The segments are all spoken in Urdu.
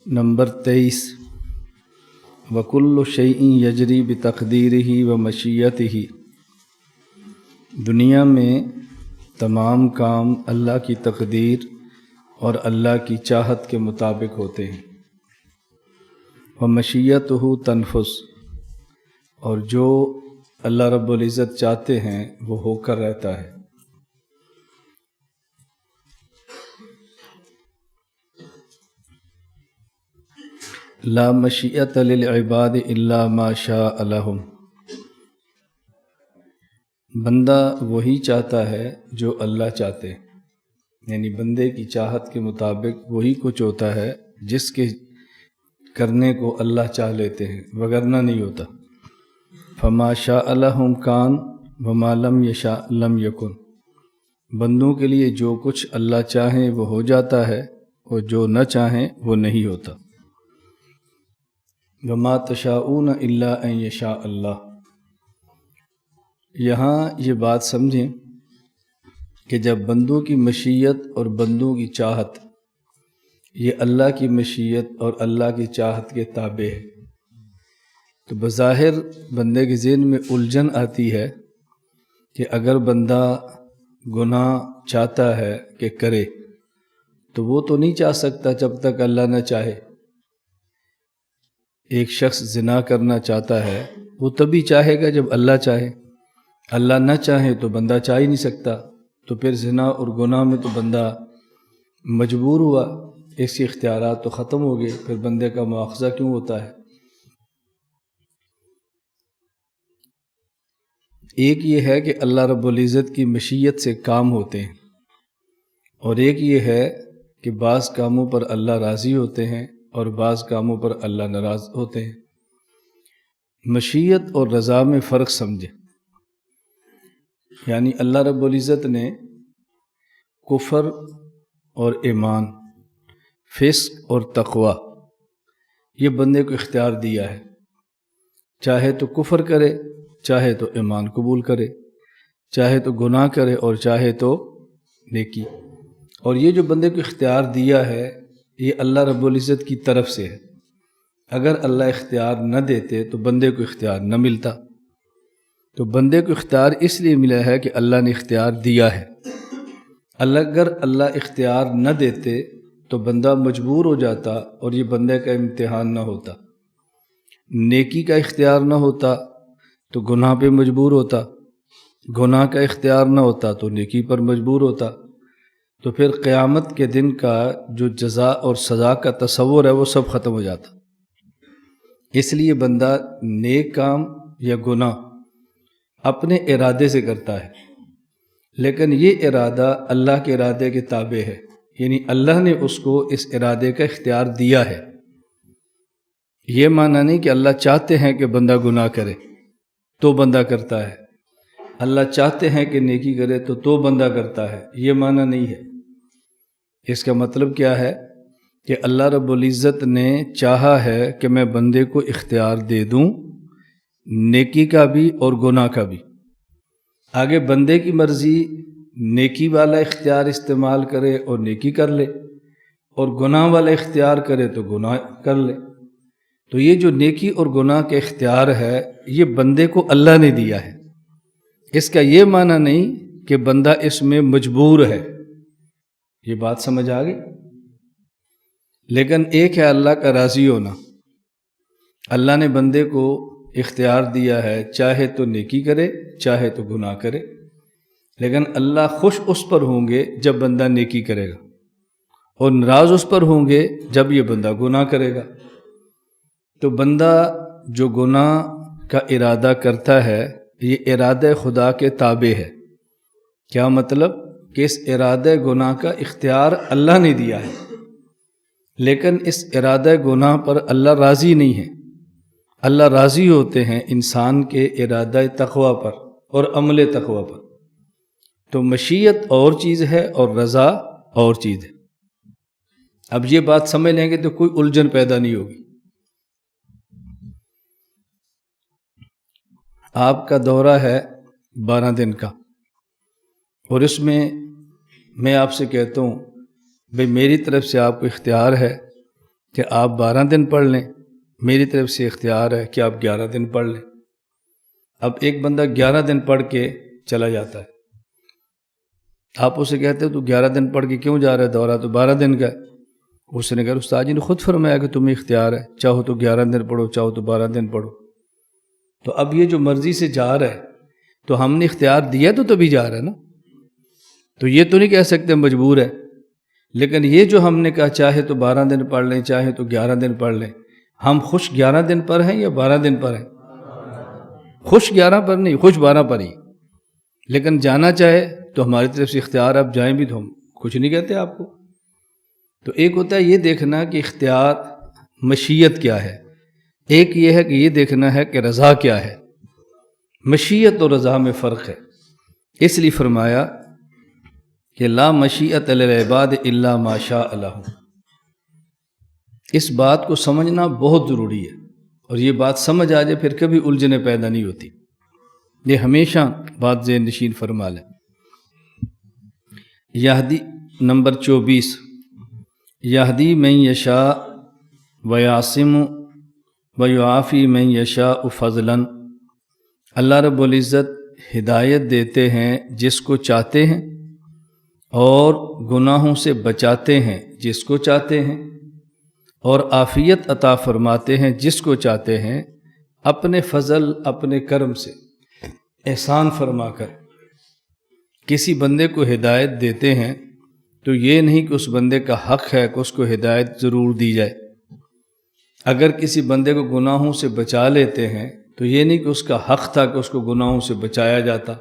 نمبر 23 وَكُلُّ شَيْءٍ يَجْرِي بِتَقْدِيرِهِ وَمَشِيَّتِهِ، دنیا میں تمام کام اللہ کی تقدیر اور اللہ کی چاہت کے مطابق ہوتے ہیں۔ وَمَشِيَّتُهُ تَنْفُذُ، اور جو اللہ رب العزت چاہتے ہیں وہ ہو کر رہتا ہے۔ لا مشیۃ للعباد الا ما شاء لهم، بندہ وہی چاہتا ہے جو اللہ چاہتے، یعنی بندے کی چاہت کے مطابق وہی کچھ ہوتا ہے جس کے کرنے کو اللہ چاہ لیتے ہیں، وگرنہ نہیں ہوتا۔ فما شاء لهم کان وما لم یشاء لم یکن، بندوں کے لیے جو کچھ اللہ چاہیں وہ ہو جاتا ہے اور جو نہ چاہیں وہ نہیں ہوتا۔ وما تشاءون الا ان یشاء اللہ، یہاں یہ بات سمجھیں کہ جب بندوں کی مشیت اور بندوں کی چاہت یہ اللہ کی مشیت اور اللہ کی چاہت کے تابع ہے، تو بظاہر بندے کے ذہن میں الجھن آتی ہے کہ اگر بندہ گناہ چاہتا ہے کہ کرے تو وہ تو نہیں چاہ سکتا جب تک اللہ نہ چاہے۔ ایک شخص زنا کرنا چاہتا ہے وہ تبھی چاہے گا جب اللہ چاہے، اللہ نہ چاہے تو بندہ چاہ ہی نہیں سکتا، تو پھر زنا اور گناہ میں تو بندہ مجبور ہوا، اس کے اختیارات تو ختم ہو گئے، پھر بندے کا مواخذہ کیوں ہوتا ہے؟ ایک یہ ہے کہ اللہ رب العزت کی مشیت سے کام ہوتے ہیں، اور ایک یہ ہے کہ بعض کاموں پر اللہ راضی ہوتے ہیں اور بعض کاموں پر اللہ ناراض ہوتے ہیں۔ مشیت اور رضا میں فرق سمجھے، یعنی اللہ رب العزت نے کفر اور ایمان، فسق اور تقوی یہ بندے کو اختیار دیا ہے، چاہے تو کفر کرے، چاہے تو ایمان قبول کرے، چاہے تو گناہ کرے اور چاہے تو نیکی، اور یہ جو بندے کو اختیار دیا ہے یہ اللہ رب العزت کی طرف سے ہے۔ اگر اللہ اختیار نہ دیتے تو بندے کو اختیار نہ ملتا، تو بندے کو اختیار اس لیے ملا ہے کہ اللہ نے اختیار دیا ہے۔ اگر اللہ اختیار نہ دیتے تو بندہ مجبور ہو جاتا اور یہ بندے کا امتحان نہ ہوتا۔ نیکی کا اختیار نہ ہوتا تو گناہ پہ مجبور ہوتا، گناہ کا اختیار نہ ہوتا تو نیکی پر مجبور ہوتا، تو پھر قیامت کے دن کا جو جزا اور سزا کا تصور ہے وہ سب ختم ہو جاتا۔ اس لیے بندہ نیک کام یا گناہ اپنے ارادے سے کرتا ہے، لیکن یہ ارادہ اللہ کے ارادے کے تابع ہے، یعنی اللہ نے اس کو اس ارادے کا اختیار دیا ہے۔ یہ معنی نہیں کہ اللہ چاہتے ہیں کہ بندہ گناہ کرے تو بندہ کرتا ہے، اللہ چاہتے ہیں کہ نیکی کرے تو بندہ کرتا ہے، یہ معنی نہیں ہے۔ اس کا مطلب کیا ہے کہ اللہ رب العزت نے چاہا ہے کہ میں بندے کو اختیار دے دوں، نیکی کا بھی اور گناہ کا بھی۔ آگے بندے کی مرضی نیکی والا اختیار استعمال کرے اور نیکی کر لے، اور گناہ والا اختیار کرے تو گناہ کر لے۔ تو یہ جو نیکی اور گناہ کے اختیار ہے یہ بندے کو اللہ نے دیا ہے، اس کا یہ معنی نہیں کہ بندہ اس میں مجبور ہے۔ یہ بات سمجھ آ گئی؟ لیکن ایک ہے اللہ کا راضی ہونا، اللہ نے بندے کو اختیار دیا ہے چاہے تو نیکی کرے چاہے تو گناہ کرے، لیکن اللہ خوش اس پر ہوں گے جب بندہ نیکی کرے گا، اور ناراض اس پر ہوں گے جب یہ بندہ گناہ کرے گا۔ تو بندہ جو گناہ کا ارادہ کرتا ہے یہ ارادہ خدا کے تابع ہے۔ کیا مطلب؟ کہ اس ارادہ گناہ کا اختیار اللہ نے دیا ہے، لیکن اس ارادہ گناہ پر اللہ راضی نہیں ہے۔ اللہ راضی ہوتے ہیں انسان کے ارادہ تقوی پر اور عمل تقوی پر۔ تو مشیت اور چیز ہے اور رضا اور چیز ہے۔ اب یہ بات سمجھ لیں گے تو کوئی الجھن پیدا نہیں ہوگی۔ آپ کا دورہ ہے 12 دن کا، اور اس میں آپ سے کہتا ہوں بھئی میری طرف سے آپ کو اختیار ہے کہ آپ 12 دن پڑھ لیں، میری طرف سے اختیار ہے کہ آپ 11 دن پڑھ لیں۔ اب ایک بندہ 11 دن پڑھ کے چلا جاتا ہے، آپ اسے کہتے ہو تو 11 دن پڑھ کے کیوں جا رہا ہے، دورہ تو 12 دن کا ہے۔ اس نے کہا استاد جی نے خود فرمایا کہ تمہیں اختیار ہے، چاہو تو 11 دن پڑھو، چاہو تو 12 دن پڑھو۔ تو اب یہ جو مرضی سے جا رہا ہے تو ہم نے اختیار دیا تو تبھی جا رہا ہے نا، تو یہ تو نہیں کہہ سکتے مجبور ہے۔ لیکن یہ جو ہم نے کہا چاہے تو 12 دن پڑھ لیں، چاہے تو 11 دن پڑھ لیں، ہم خوش 11 دن پر ہیں یا 12 دن پر ہیں؟ خوش 11 پر نہیں، خوش 12 پر ہی۔ لیکن جانا چاہے تو ہماری طرف سے اختیار، آپ جائیں بھی تو ہم کچھ نہیں کہتے آپ کو۔ تو ایک ہوتا ہے یہ دیکھنا کہ اختیار مشیت کیا ہے، ایک یہ ہے کہ یہ دیکھنا ہے کہ رضا کیا ہے۔ مشیت اور رضا میں فرق ہے، اس لیے فرمایا کہ لا مشیت للعباد الا ما شاء اللہ۔ اس بات کو سمجھنا بہت ضروری ہے، اور یہ بات سمجھ آ جائے پھر کبھی الجھنیں پیدا نہیں ہوتی، یہ ہمیشہ بات ذہن نشین فرما لیں۔ یہدی نمبر 24، یہدی من یشاء ویعصم ویعافی من یشاء فضلا۔ اللہ رب العزت ہدایت دیتے ہیں جس کو چاہتے ہیں، اور گناہوں سے بچاتے ہیں جس کو چاہتے ہیں، اور عافیت عطا فرماتے ہیں جس کو چاہتے ہیں، اپنے فضل اپنے کرم سے احسان فرما کر۔ کسی بندے کو ہدایت دیتے ہیں تو یہ نہیں کہ اس بندے کا حق ہے کہ اس کو ہدایت ضرور دی جائے۔ اگر کسی بندے کو گناہوں سے بچا لیتے ہیں تو یہ نہیں کہ اس کا حق تھا کہ اس کو گناہوں سے بچایا جاتا۔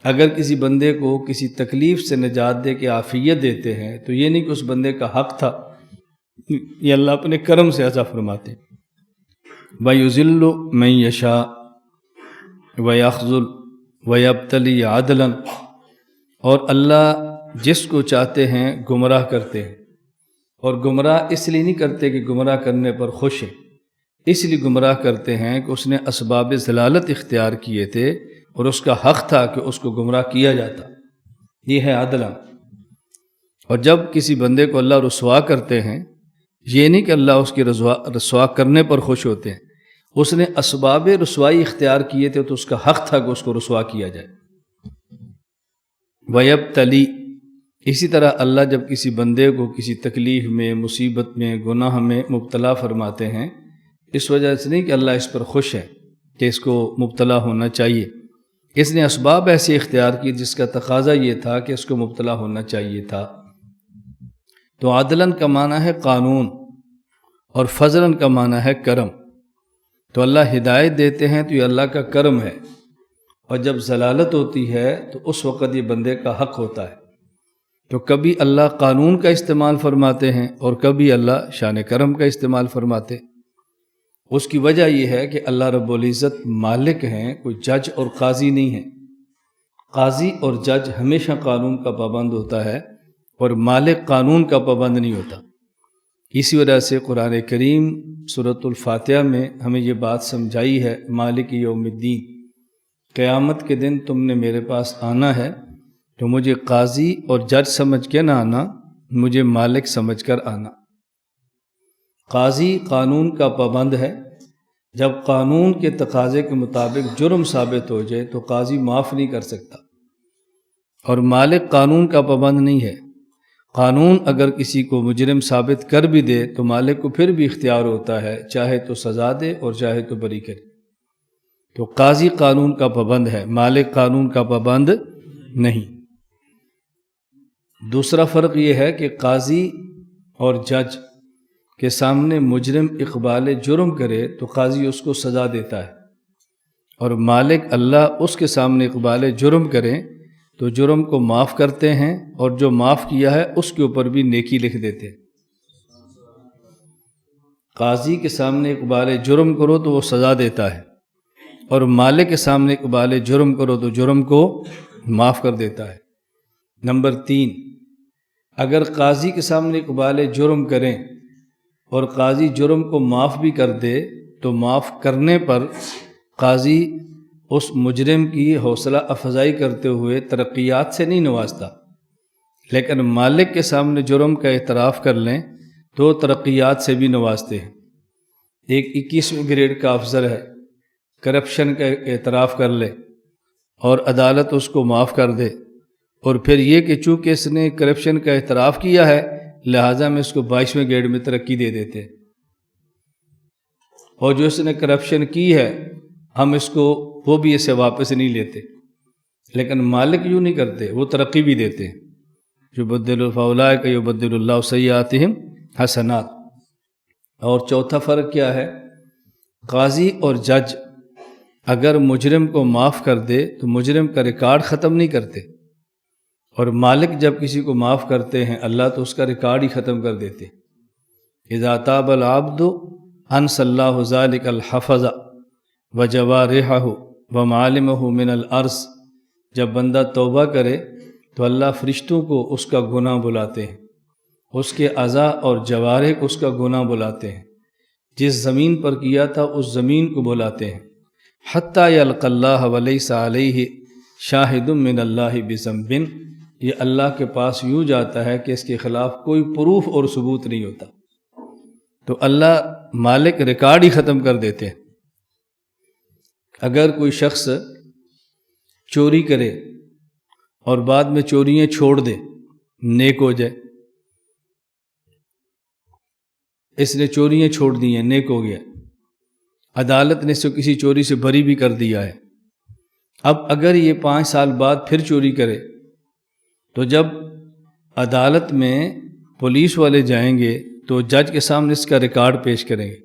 اگر کسی بندے کو کسی تکلیف سے نجات دے کے عافیت دیتے ہیں تو یہ نہیں کہ اس بندے کا حق تھا، یہ اللہ اپنے کرم سے عطا فرماتے ہیں۔ وَيُذِلُّ مَن يَشَاءُ وَيَخْذُلُ وَيَبْتَلِي عَدْلًا، اور اللہ جس کو چاہتے ہیں گمراہ کرتے ہیں، اور گمراہ اس لیے نہیں کرتے کہ گمراہ کرنے پر خوش ہے، اس لیے گمراہ کرتے ہیں کہ اس نے اسباب ضلالت اختیار کیے تھے اور اس کا حق تھا کہ اس کو گمراہ کیا جاتا، یہ ہے عدل۔ اور جب کسی بندے کو اللہ رسوا کرتے ہیں، یہ نہیں کہ اللہ اس کی رسوا کرنے پر خوش ہوتے ہیں، اس نے اسباب رسوائی اختیار کیے تھے تو اس کا حق تھا کہ اس کو رسوا کیا جائے۔ وَيَبْتَلِي، اسی طرح اللہ جب کسی بندے کو کسی تکلیف میں، مصیبت میں، گناہ میں مبتلا فرماتے ہیں، اس وجہ سے نہیں کہ اللہ اس پر خوش ہے کہ اس کو مبتلا ہونا چاہیے، اس نے اسباب ایسے اختیار کی جس کا تقاضا یہ تھا کہ اس کو مبتلا ہونا چاہیے تھا۔ تو عدلاً کا معنی ہے قانون، اور فضلاً کا معنی ہے کرم۔ تو اللہ ہدایت دیتے ہیں تو یہ اللہ کا کرم ہے، اور جب ضلالت ہوتی ہے تو اس وقت یہ بندے کا حق ہوتا ہے۔ تو کبھی اللہ قانون کا استعمال فرماتے ہیں اور کبھی اللہ شان کرم کا استعمال فرماتے ہیں۔ اس کی وجہ یہ ہے کہ اللہ رب العزت مالک ہیں، کوئی جج اور قاضی نہیں ہے۔ قاضی اور جج ہمیشہ قانون کا پابند ہوتا ہے، اور مالک قانون کا پابند نہیں ہوتا۔ اسی وجہ سے قرآن کریم سورۃ الفاتحہ میں ہمیں یہ بات سمجھائی ہے، مالک یوم الدین، قیامت کے دن تم نے میرے پاس آنا ہے تو مجھے قاضی اور جج سمجھ کے نہ آنا، مجھے مالک سمجھ کر آنا۔ قاضی قانون کا پابند ہے، جب قانون کے تقاضے کے مطابق جرم ثابت ہو جائے تو قاضی معاف نہیں کر سکتا، اور مالک قانون کا پابند نہیں ہے۔ قانون اگر کسی کو مجرم ثابت کر بھی دے تو مالک کو پھر بھی اختیار ہوتا ہے، چاہے تو سزا دے اور چاہے تو بری کرے۔ تو قاضی قانون کا پابند ہے، مالک قانون کا پابند نہیں۔ دوسرا فرق یہ ہے کہ قاضی اور جج کے سامنے مجرم اقبال جرم کرے تو قاضی اس کو سزا دیتا ہے، اور مالک اللہ اس کے سامنے اقبال جرم کرے تو جرم کو معاف کرتے ہیں، اور جو معاف کیا ہے اس کے اوپر بھی نیکی لکھ دیتے ہیں۔ قاضی کے سامنے اقبال جرم کرو تو وہ سزا دیتا ہے، اور مالک کے سامنے اقبال جرم کرو تو جرم کو معاف کر دیتا ہے۔ نمبر 3، اگر قاضی کے سامنے اقبال جرم کریں اور قاضی جرم کو معاف بھی کر دے تو معاف کرنے پر قاضی اس مجرم کی حوصلہ افزائی کرتے ہوئے ترقیات سے نہیں نوازتا، لیکن مالک کے سامنے جرم کا اعتراف کر لیں تو ترقیات سے بھی نوازتے ہیں۔ ایک 21ویں گریڈ کا افسر ہے، کرپشن کا اعتراف کر لے اور عدالت اس کو معاف کر دے، اور پھر یہ کہ چونکہ اس نے کرپشن کا اعتراف کیا ہے لہٰذا میں اس کو 22ویں گریڈ میں ترقی دے دیتے ہیں، اور جو اس نے کرپشن کی ہے ہم اس کو وہ بھی اسے واپس نہیں لیتے۔ لیکن مالک یوں نہیں کرتے، وہ ترقی بھی دیتے ہیں۔ یبدل فاولئک یبدل اللہ سیئاتہم حسنات۔ اور چوتھا فرق کیا ہے؟ قاضی اور جج اگر مجرم کو معاف کر دے تو مجرم کا ریکارڈ ختم نہیں کرتے، اور مالک جب کسی کو معاف کرتے ہیں اللہ تو اس کا ریکارڈ ہی ختم کر دیتے۔ اذا تاب العبد انسى الله ذلك الحفظ وجوارحه ومعالمه من الارض، جب بندہ توبہ کرے تو اللہ فرشتوں کو اس کا گناہ بلاتے ہیں، اس کے اعضاء اور جوارح اس کا گناہ بلاتے ہیں، جس زمین پر کیا تھا اس زمین کو بلاتے ہیں، حتی یلقى اللہ ولیس علیہ شاہد من اللہ بذنب، یہ اللہ کے پاس یوں جاتا ہے کہ اس کے خلاف کوئی پروف اور ثبوت نہیں ہوتا، تو اللہ مالک ریکارڈ ہی ختم کر دیتے ہیں۔ اگر کوئی شخص چوری کرے اور بعد میں چوریاں چھوڑ دے، نیک ہو جائے، اس نے چوریاں چھوڑ دی ہیں، نیک ہو گیا، عدالت نے اس کو کسی چوری سے بری بھی کر دیا ہے، اب اگر یہ 5 سال بعد پھر چوری کرے تو جب عدالت میں پولیس والے جائیں گے تو جج کے سامنے اس کا ریکارڈ پیش کریں گے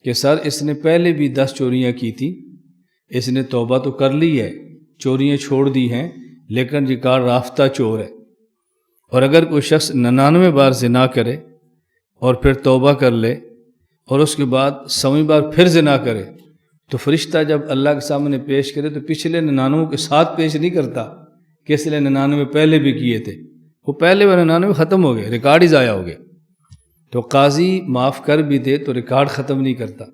کہ سر اس نے پہلے بھی 10 چوریاں کی تھی، اس نے توبہ تو کر لی ہے، چوریاں چھوڑ دی ہیں، لیکن ریکارڈ رافتہ چور ہے۔ اور اگر کوئی شخص 99 بار زنا کرے اور پھر توبہ کر لے اور اس کے بعد 100ویں بار پھر زنا کرے تو فرشتہ جب اللہ کے سامنے پیش کرے تو پچھلے 99 کے ساتھ پیش نہیں کرتا کہ اس نے 99 پہلے بھی کیے تھے، وہ پہلے وہ 99 ختم ہو گئے، ریکارڈ ہی ضائع ہو گئے۔ تو قاضی معاف کر بھی دے تو ریکارڈ ختم نہیں کرتا،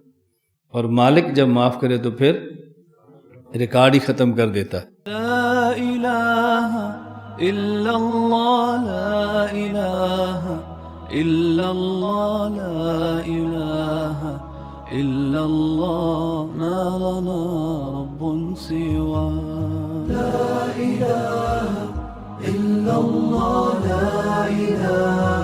اور مالک جب معاف کرے تو پھر ریکارڈ ہی ختم کر دیتا ہے۔ لا الہ الا اللہ، لا الہ الا اللہ، لا الہ الا اللہ، ما لنا رب سوا۔ لا الہ الا اللہ، لا الہ